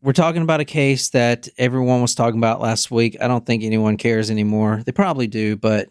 we're talking about a case that everyone was talking about last week. I don't think anyone cares anymore. They probably do, but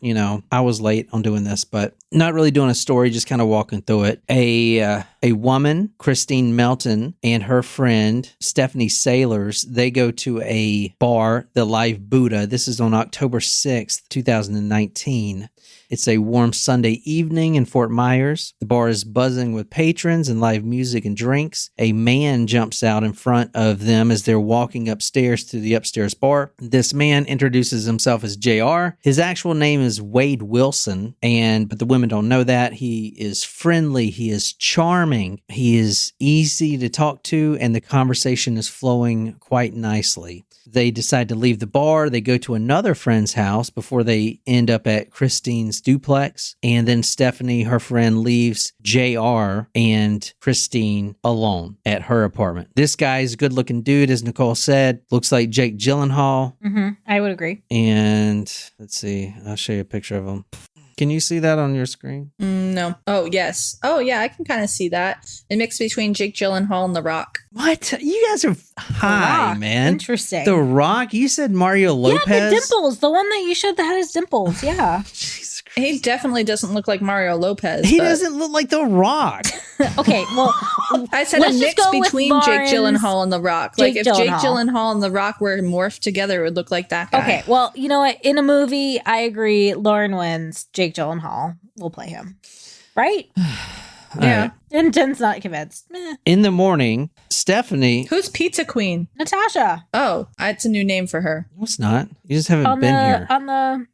I was late on doing this, but not really doing a story, just kind of walking through it. A woman, Christine Melton, and her friend, Stephanie Sailors, they go to a bar, the Live Buddha. This is on October 6th, 2019. It's a warm Sunday evening in Fort Myers. The bar is buzzing with patrons and live music and drinks. A man jumps out in front of them as they're walking upstairs to the upstairs bar. This man introduces himself as JR. His actual name is Wade Wilson, but the women don't know that. He is friendly. He is charming. He is easy to talk to, and the conversation is flowing quite nicely. They decide to leave the bar. They go to another friend's house before they end up at Christine's duplex. And then Stephanie, her friend, leaves JR and Christine alone at her apartment. This guy's a good-looking dude, as Nicole said. Looks like Jake Gyllenhaal. Mm-hmm. I would agree. And let's see. I'll show you a picture of him. Can you see that on your screen? No. Oh, yes. Oh, yeah, I can kind of see that. A mix between Jake Gyllenhaal and The Rock. What? You guys are high, man. Interesting. The Rock? You said Mario Lopez? Yeah, the dimples. The one that you showed that had his dimples. Yeah. Jesus Christ. He definitely doesn't look like Mario Lopez. He doesn't look like The Rock. Okay, well, I said a mix between Jake Gyllenhaal and The Rock. Like if Jake Gyllenhaal and The Rock were morphed together, it would look like that guy. Okay, well, you know what? In a movie, I agree. Lauren wins. Jake Gyllenhaal will play him. Right? Yeah. Right. And Jen's not convinced. Meh. In the morning, Stephanie... Who's Pizza Queen? Natasha. Oh, it's a new name for her. No, it's not. You just haven't been here.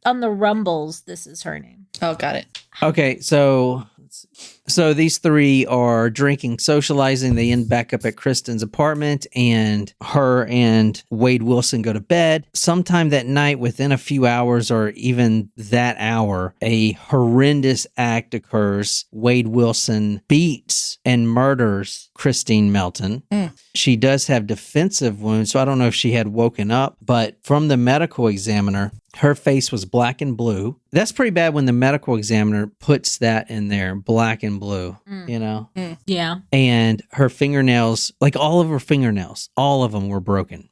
On the Rumbles, this is her name. Oh, got it. Okay, so these three are drinking, socializing. They end back up at Kristen's apartment, and her and Wade Wilson go to bed. Sometime that night, within a few hours or even that hour, a horrendous act occurs. Wade Wilson beats and murders Christine Melton. She does have defensive wounds, so I don't know if she had woken up, but from the medical examiner, her face was black and blue. That's pretty bad when the medical examiner puts that in there, black and blue, Yeah. And her fingernails, like all of her fingernails, all of them were broken.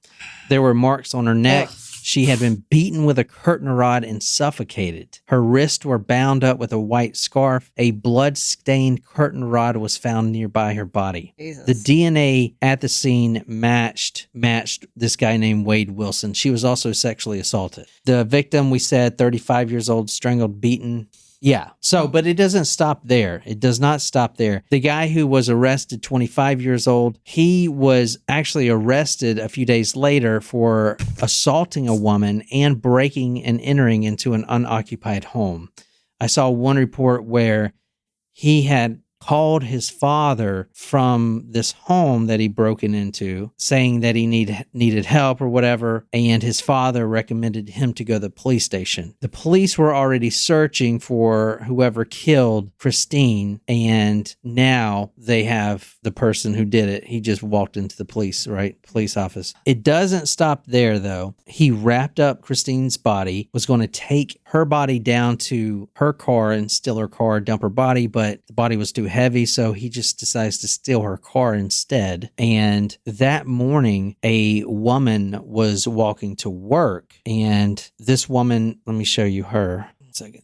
There were marks on her neck. She had been beaten with a curtain rod and suffocated. Her wrists were bound up with a white scarf. A blood-stained curtain rod was found nearby her body. Jesus. The DNA at the scene matched this guy named Wade Wilson. She was also sexually assaulted. The victim, we said, 35 years old, strangled, beaten. Yeah. So, but it doesn't stop there. It does not stop there. The guy who was arrested, 25 years old, he was actually arrested a few days later for assaulting a woman and breaking and entering into an unoccupied home. I saw one report where he had called his father from this home that he broken into, saying that he needed help or whatever, and his father recommended him to go to the police station. The police were already searching for whoever killed Christine, and now they have the person who did it. He just walked into the police office. It doesn't stop there, though. He wrapped up Christine's body, was going to take her body down to her car and steal her car, dump her body, but the body was too heavy, so he just decides to steal her car instead. And that morning, a woman was walking to work, and this woman, let me show you her. One second.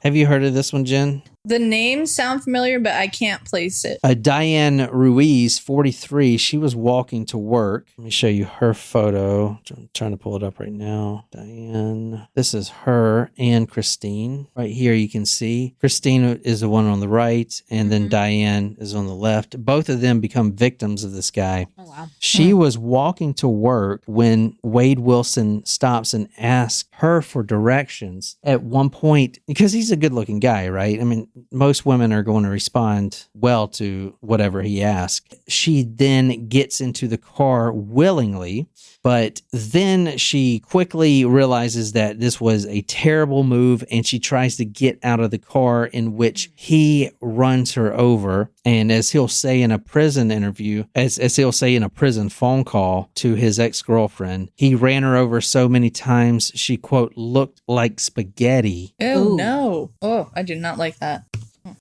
Have you heard of this one, Jen? The names sound familiar, but I can't place it. Diane Ruiz, 43, she was walking to work. Let me show you her photo. I'm trying to pull it up right now. Diane. This is her and Christine. Right here you can see. Christine is the one on the right, and then Diane is on the left. Both of them become victims of this guy. Oh, wow. She was walking to work when Wade Wilson stops and asks her for directions. At one point, because he's a good-looking guy, right? I mean, most women are going to respond well to whatever he asks. She then gets into the car willingly, but then she quickly realizes that this was a terrible move, and she tries to get out of the car, in which he runs her over. And as he'll say in a prison interview, as he'll say in a prison phone call to his ex-girlfriend, he ran her over so many times she, quote, looked like spaghetti. Oh, no. Oh, I do not like that.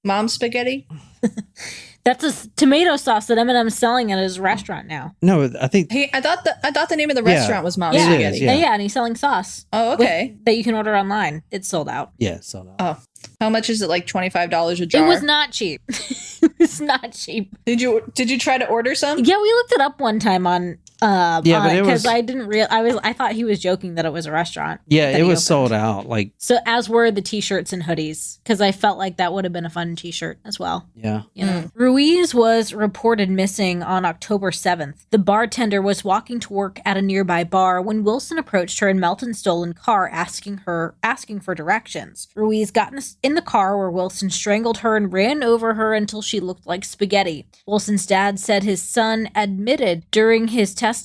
Mom spaghetti? That's a tomato sauce that M&M's selling at his restaurant now. No, I think I thought the name of the restaurant was Mom's Yeah. Spaghetti. Yeah. And he's selling sauce. Oh, okay. That you can order online. It's sold out. yeah, sold out. Oh, how much is it? Like $25 a jar? It was not cheap. It was not cheap. Did you try to order some? Yeah, we looked it up one time on but it was, because I didn't I thought he was joking that it was a restaurant. Yeah, it was sold out. Like, so as were the t-shirts and hoodies, because I felt like that would have been a fun t-shirt as well. yeah. You know? Ruiz was reported missing on October 7th. The bartender was walking to work at a nearby bar when Wilson approached her in Melton's stolen car, asking for directions. Ruiz got in the car where Wilson strangled her and ran over her until she looked like spaghetti. Wilson's dad said his son admitted during his testimony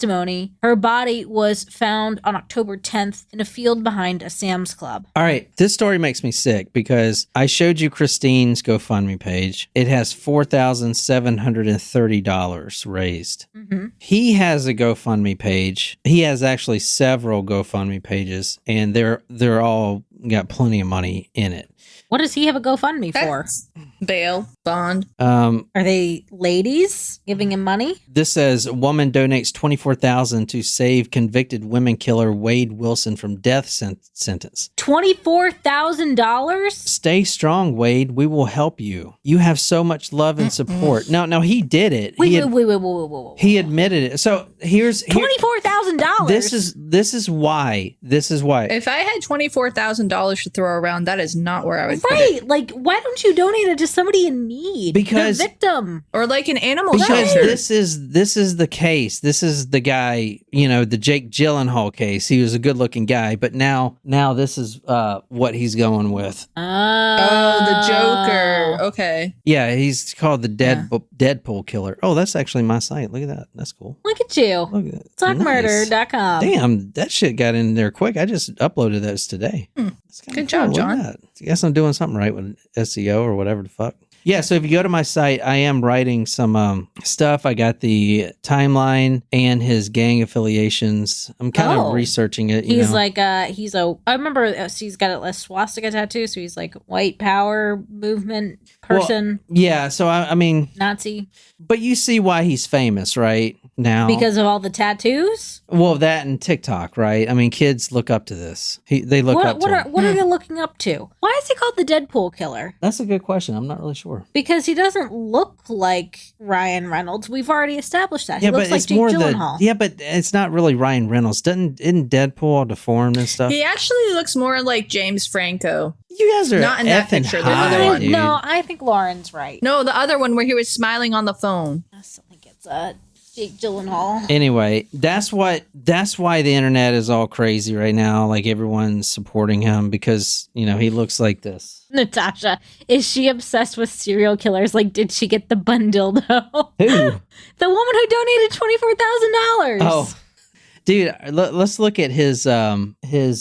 her body was found on October 10th in a field behind a Sam's Club. All right, this story makes me sick because I showed you Christine's GoFundMe page. It has $4,730 raised. Mm-hmm. He has a GoFundMe page. He has actually several GoFundMe pages, and they're all got plenty of money in it. What does he have a GoFundMe for? Bail, bond. Are they ladies giving him money? This says a woman donates $24,000 to save convicted women killer Wade Wilson from death sentence. $24,000? Stay strong, Wade. We will help you. You have so much love and support. No, he did it. Wait. He admitted it. So here's $24,000. This is why. If I had $24,000 to throw around, that is not where I would put right. it. Like, why don't you donate it to somebody in need? Because the victim. Or like an animal because shelter. this is the case. This is the guy, the Jake Gyllenhaal case. He was a good-looking guy, but now this is what he's going with. Oh, the Joker. Okay. Yeah, he's called the Deadpool killer. Oh, that's actually my site. Look at that. That's cool. Look at you. Look at that. Talkmurder.com. Damn, that shit got in there quick. I just uploaded those today. Good job, John. I guess I'm doing something right with SEO or whatever the fuck. Yeah, so if you go to my site, I am writing some stuff. I got the timeline and his gang affiliations. I'm kind of researching it. He's like, I remember he's got a swastika tattoo, so he's like white power movement person. Well, yeah, so I mean... Nazi. But you see why he's famous, right? Now. Because of all the tattoos? Well, that and TikTok, right? I mean, kids look up to this. They look up to him. What are they looking up to? Why is he called the Deadpool killer? That's a good question. I'm not really sure. Because he doesn't look like Ryan Reynolds. We've already established that. Yeah, he looks but like it's Jake more Gyllenhaal. yeah, but it's not really Ryan Reynolds. Isn't Deadpool all deformed and stuff? He actually looks more like James Franco. You guys are not in that picture. The other one. Dude. No, I think Lauren's right. No, the other one where he was smiling on the phone. I still think it's Jake Gyllenhaal. Anyway, that's why the internet is all crazy right now. Like everyone's supporting him because he looks like this. Natasha, is she obsessed with serial killers? Like, did she get the bundle though? Who? The woman who donated $24,000. Oh, dude, let's look at his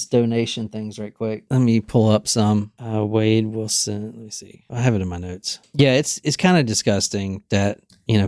donation things right quick. Let me pull up some. Wade Wilson. Let me see. I have it in my notes. Yeah, it's kind of disgusting that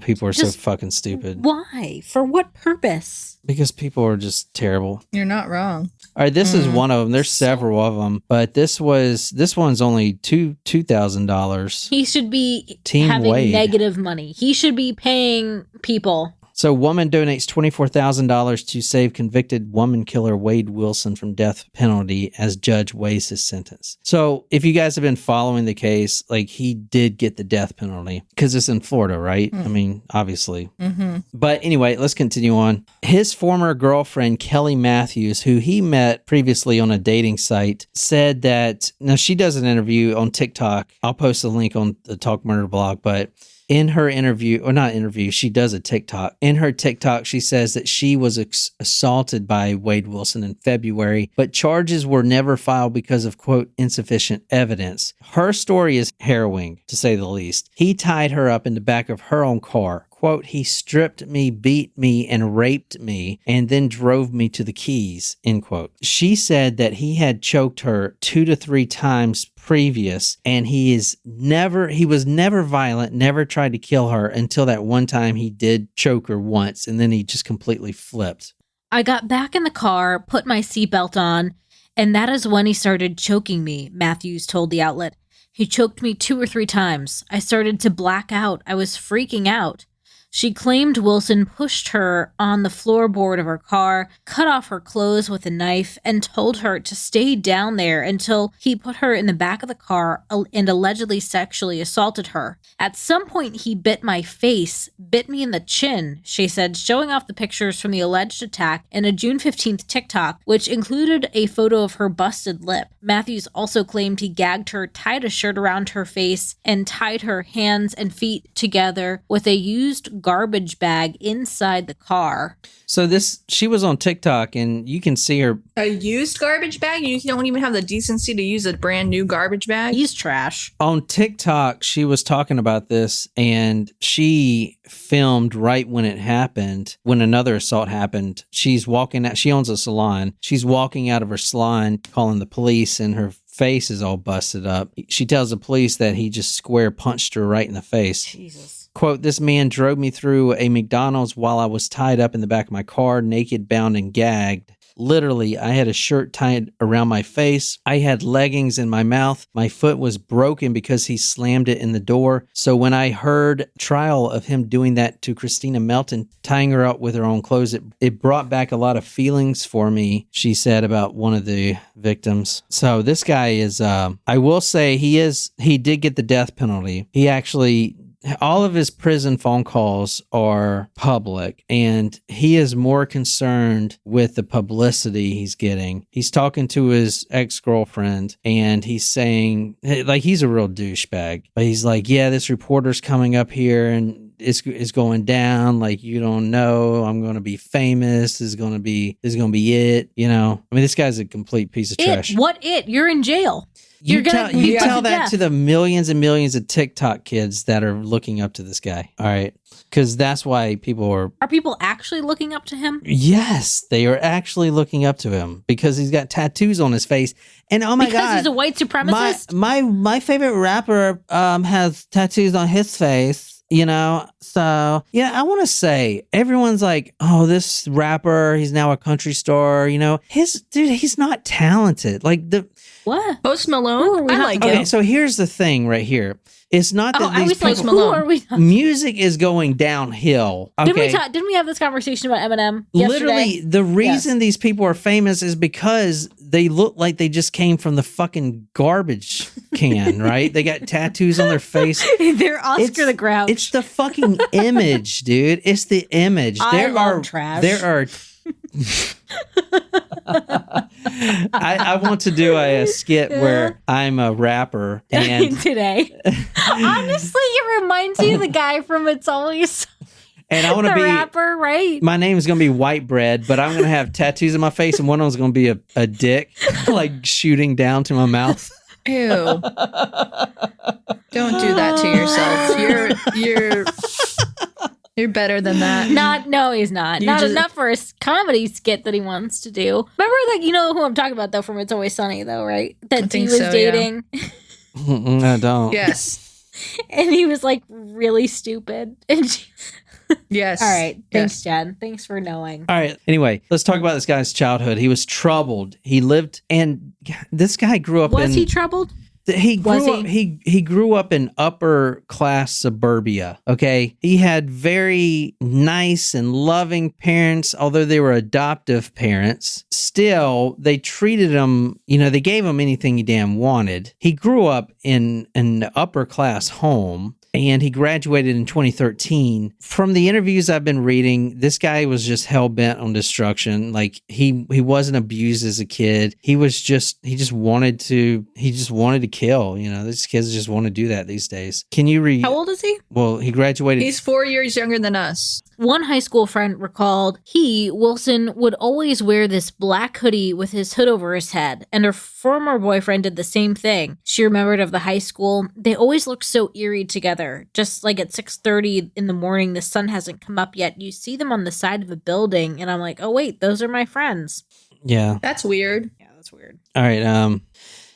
people are so fucking stupid. Why? For what purpose? Because people are just terrible. You're not wrong. All right, this is one of them. There's several of them, but this one's only $2,000. He should be Team having Wade. negative money. He should be paying people. So, woman donates $24,000 to save convicted woman killer Wade Wilson from death penalty as judge weighs his sentence. So, if you guys have been following the case, like he did get the death penalty because it's in Florida, right? I mean, obviously. Mm-hmm. But anyway, let's continue on. His former girlfriend, Kelly Matthews, who he met previously on a dating site, said that, now she does an interview on TikTok. I'll post a link on the Talk Murder blog, but in her she does a TikTok. In her TikTok, she says that she was assaulted by Wade Wilson in February, but charges were never filed because of, quote, insufficient evidence. Her story is harrowing, to say the least. He tied her up in the back of her own car. Quote, he stripped me, beat me, and raped me, and then drove me to the Keys, end quote. She said that he had choked her 2 to 3 times previous, and he was never violent, never tried to kill her until that one time he did choke her once, and then he just completely flipped. I got back in the car, put my seatbelt on, and that is when he started choking me, Matthews told the outlet. He choked me 2 or 3 times. I started to black out. I was freaking out. She claimed Wilson pushed her on the floorboard of her car, cut off her clothes with a knife, and told her to stay down there until he put her in the back of the car and allegedly sexually assaulted her. At some point, he bit my face, bit me in the chin, she said, showing off the pictures from the alleged attack in a June 15th TikTok, which included a photo of her busted lip. Matthews also claimed he gagged her, tied a shirt around her face, and tied her hands and feet together with a used garbage bag inside the car. So she was on TikTok and you can see her. A used garbage bag? You don't even have the decency to use a brand new garbage bag? He's trash. On TikTok, she was talking about this and she filmed right when it happened, when another assault happened. She's walking out. She owns a salon. She's walking out of her salon, calling the police, and her face is all busted up. She tells the police that he just square punched her right in the face. Jesus. Quote, this man drove me through a McDonald's while I was tied up in the back of my car, naked, bound, and gagged. Literally, I had a shirt tied around my face. I had leggings in my mouth. My foot was broken because he slammed it in the door. So when I heard trial of him doing that to Christina Melton, tying her up with her own clothes, it brought back a lot of feelings for me, she said about one of the victims. So this guy is, I will say he did get the death penalty. He actually... all of his prison phone calls are public, and he is more concerned with the publicity he's getting. He's talking to his ex-girlfriend, and he's saying, like, he's a real douchebag. But he's like, yeah, this reporter's coming up here, and it's going down. Like, you don't know. I'm going to be famous. This is going to be it. You know, I mean, this guy's a complete piece of trash. What? You're in jail. You tell that to the millions and millions of TikTok kids that are looking up to this guy. All right. Because that's why people are... Are people actually looking up to him? Yes, they are actually looking up to him because he's got tattoos on his face. And oh my God. Because he's a white supremacist? My favorite rapper has tattoos on his face. You know, so yeah, I want to say everyone's like, oh, this rapper, he's now a country star. You know, he's not talented. Like what? Post Malone? I like it. Okay, so here's the thing right here. It's not that these people, like, who are we music is going downhill. Okay? Didn't we have this conversation about Eminem yesterday? Literally, the reason these people are famous is because they look like they just came from the fucking garbage can, right? They got tattoos on their face. They're Oscar the Grouch. It's the fucking image, dude. It's the image. I love trash. There are... I want to do a skit where I'm a rapper and today. Honestly, it reminds me of the guy from It's Always and I want to be rapper, right? My name is going to be White Bread, but I'm going to have tattoos on my face, and one of them's going to be a dick like shooting down to my mouth. Ew! Don't do that to yourself. You're better than that. No, he's not. Not enough for a comedy skit that he wants to do. Remember that, you know who I'm talking about, though, from It's Always Sunny, though, right? That he was dating. Yeah. I don't. Yes. And he was, like, really stupid. And yes. All right. Thanks, Jen. Thanks for knowing. All right. Anyway, let's talk about this guy's childhood. He was troubled. He lived, and this guy grew up Was he troubled? He grew up in upper class suburbia. Okay. He had very nice and loving parents, although they were adoptive parents. Still, they treated him, they gave him anything he damn wanted. He grew up in an upper class home. And he graduated in 2013. From the interviews I've been reading, this guy was just hell-bent on destruction. Like, he wasn't abused as a kid. He just wanted to kill. These kids just want to do that these days. Can you read? How old is he? Well, he graduated. He's 4 years younger than us. One high school friend recalled Wilson, would always wear this black hoodie with his hood over his head, and her former boyfriend did the same thing. She remembered of the high school. They always looked so eerie together. Just like at 6:30 in the morning, the sun hasn't come up yet. You see them on the side of a building, and I'm like, oh wait, those are my friends. Yeah. That's weird. Yeah, that's weird. All right.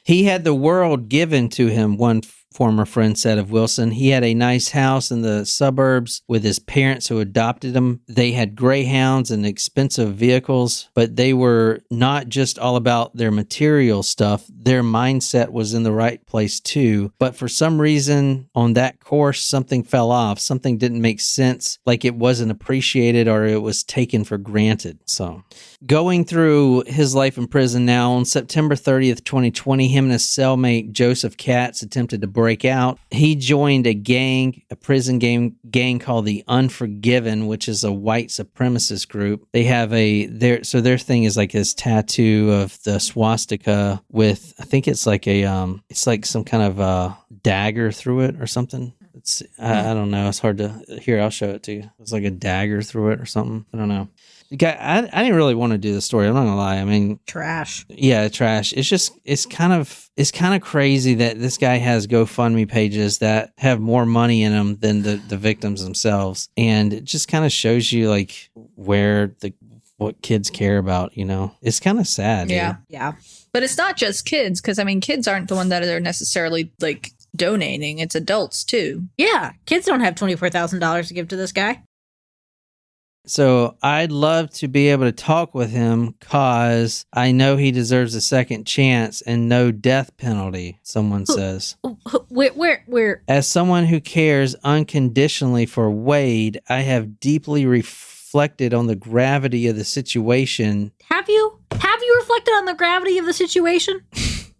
He had the world given to him one former friend said of Wilson. He had a nice house in the suburbs with his parents who adopted him. They had greyhounds and expensive vehicles, but they were not just all about their material stuff. Their mindset was in the right place too. But for some reason on that course, something fell off. Something didn't make sense, like it wasn't appreciated or it was taken for granted. So going through his life in prison now, on September 30th, 2020, him and his cellmate Joseph Katz attempted to break out. He joined a prison gang called the Unforgiven, which is a white supremacist group. They have their thing is like this tattoo of the swastika with, I think it's like it's like some kind of a dagger through it or something. I don't know. It's hard to hear. I'll show it to you. It's like a dagger through it or something. I don't know. I didn't really want to do the story. I'm not gonna lie. I mean, trash. Yeah, trash. It's kind of crazy that this guy has GoFundMe pages that have more money in them than the victims themselves, and it just kind of shows you like what kids care about. You know, it's kind of sad. Yeah, dude. yeah. But it's not just kids, because I mean, kids aren't the one that are necessarily like donating. It's adults too. Yeah, kids don't have $24,000 to give to this guy. So I'd love to be able to talk with him because I know he deserves a second chance and no death penalty, someone says. Where? As someone who cares unconditionally for Wade, I have deeply reflected on the gravity of the situation. Have you reflected on the gravity of the situation?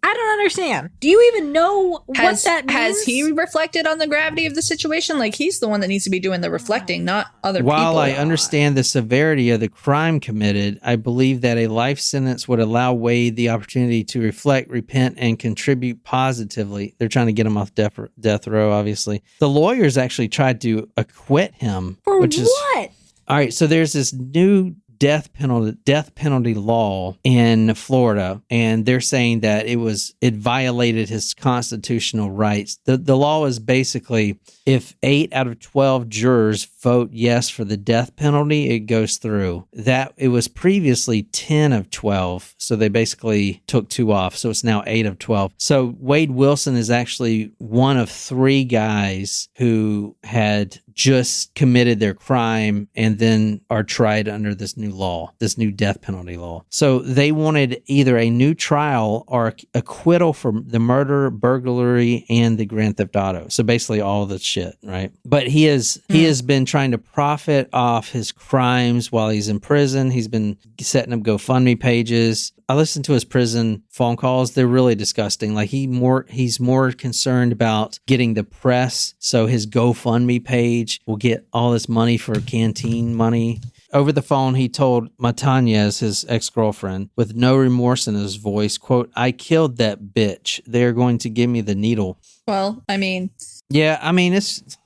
I don't understand. Do you even know what that means? Has he reflected on the gravity of the situation? Like, he's the one that needs to be doing the reflecting, not other people. While I understand the severity of the crime committed, I believe that a life sentence would allow Wade the opportunity to reflect, repent, and contribute positively. They're trying to get him off death row, obviously. The lawyers actually tried to acquit him. For what? All right, so there's this new death penalty law in Florida, and they're saying that it violated his constitutional rights. The law is basically if 8 out of 12 jurors vote yes for the death penalty, it goes through. That it was previously 10 of 12, so they basically took 2 off, so it's now 8 of 12. So Wade Wilson is actually one of 3 guys who had just committed their crime and then are tried under this new law, this new death penalty law. So they wanted either a new trial or acquittal for the murder, burglary, and the Grand Theft Auto. So basically all the shit, right? But he has been trying to profit off his crimes while he's in prison. He's been setting up GoFundMe pages. I listened to his prison phone calls. They're really disgusting. Like he's more concerned about getting the press. So his GoFundMe page will get all this money for canteen money. Over the phone, he told Matanyez, his ex-girlfriend, with no remorse in his voice, quote, "I killed that bitch. They're going to give me the needle." Well, I mean... Yeah, I mean, it's,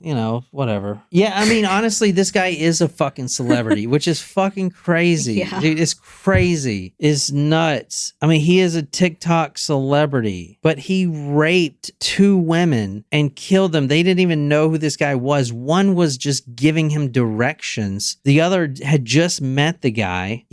whatever. Yeah, I mean, honestly, this guy is a fucking celebrity, which is fucking crazy. Yeah. Dude, it's crazy. It's nuts. I mean, he is a TikTok celebrity, but he raped 2 women and killed them. They didn't even know who this guy was. One was just giving him directions. The other had just met the guy,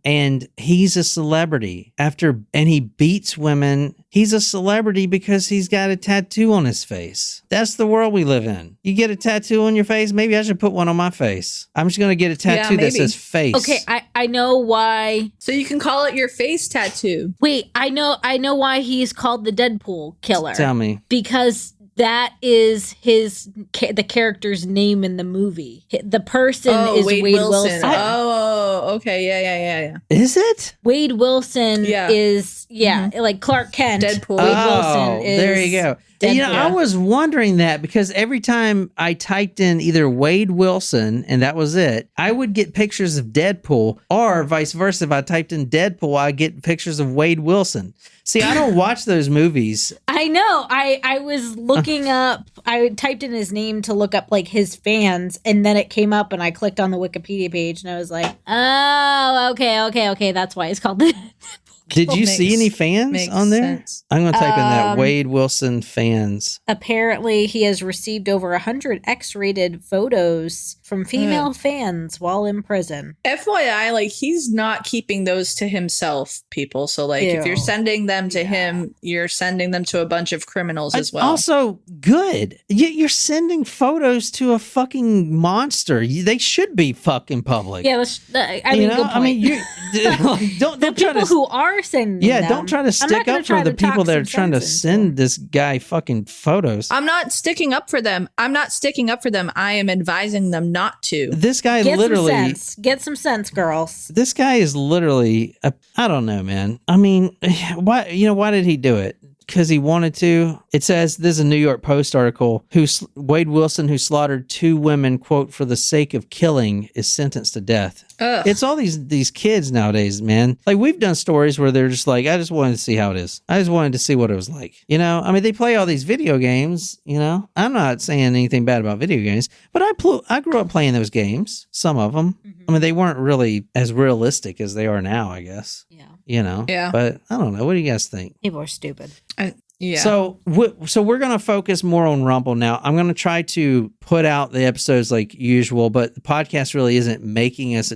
and he's a celebrity. And he beats women. He's a celebrity because he's got a tattoo on his face. That's the world we live in. You get a tattoo on your face? Maybe I should put one on my face. I'm just going to get a tattoo that says face. Okay, I know why. So you can call it your face tattoo. Wait, I know why he's called the Deadpool killer. Tell me. Because that is the character's name in the movie. The person is Wade Wilson. Okay. Yeah. Is it? Wade Wilson is, like Clark Kent. Deadpool. Wade Wilson is... There you go. Deadpool. I was wondering that because every time I typed in either Wade Wilson and that was it, I would get pictures of Deadpool, or vice versa. If I typed in Deadpool, I get pictures of Wade Wilson. See, I don't watch those movies. I know. I was looking up, I typed in his name to look up like his fans, and then it came up and I clicked on the Wikipedia page and I was like, oh, okay. That's why it's called the Did you see any fans on there? Sense. I'm going to type in that Wade Wilson fans. Apparently, he has received over 100 X-rated photos from female fans while in prison. FYI, like, he's not keeping those to himself, people. So, like, if you're sending them to him, you're sending them to a bunch of criminals as well. Also, good. You're sending photos to a fucking monster. They should be fucking public. Yeah, I mean, good point. I mean, don't the try people who are sending them. Don't try to stick up for the people that are trying to send this guy fucking photos. I'm not sticking up for them. I am advising them not to. This guy Get some sense, girls. This guy is literally, I don't know, man. I mean, why did he do it? Because he wanted to. It says, this is a New York Post article, Wade Wilson, who slaughtered 2 women, quote, for the sake of killing, is sentenced to death. Ugh. It's all these kids nowadays, man. Like, we've done stories where they're just like, I just wanted to see how it is. I just wanted to see what it was like. I mean, they play all these video games, I'm not saying anything bad about video games, but I grew up playing those games, some of them. Mm-hmm. I mean, they weren't really as realistic as they are now, I guess. Yeah. Yeah. But I don't know. What do you guys think? People are stupid. Yeah. So we're going to focus more on Rumble now. I'm going to try to put out the episodes like usual, but the podcast really isn't making us,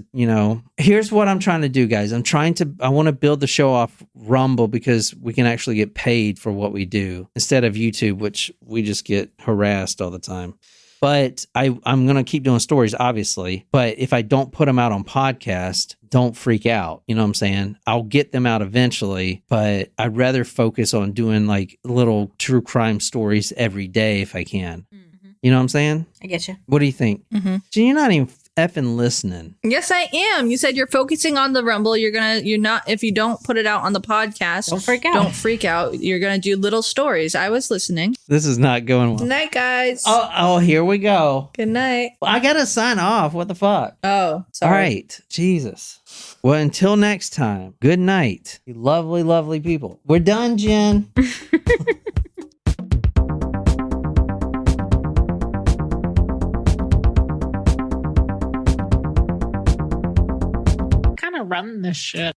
Here's what I'm trying to do, guys. I want to build the show off Rumble because we can actually get paid for what we do instead of YouTube, which we just get harassed all the time. But I'm going to keep doing stories, obviously. But if I don't put them out on podcast, don't freak out. You know what I'm saying? I'll get them out eventually, but I'd rather focus on doing like little true crime stories every day if I can. Mm-hmm. You know what I'm saying? I get you. What do you think? Mm-hmm. So you're not even effing listening. Yes, I am. You said you're focusing on the Rumble. You're not, if you don't put it out on the podcast, don't freak out. You're going to do little stories. I was listening. This is not going well. Good night, guys. Oh, here we go. Good night. Well, I got to sign off. What the fuck? Oh, sorry. All right. Jesus. Well, until next time, good night. You lovely, lovely people. We're done, Jen. Run this shit.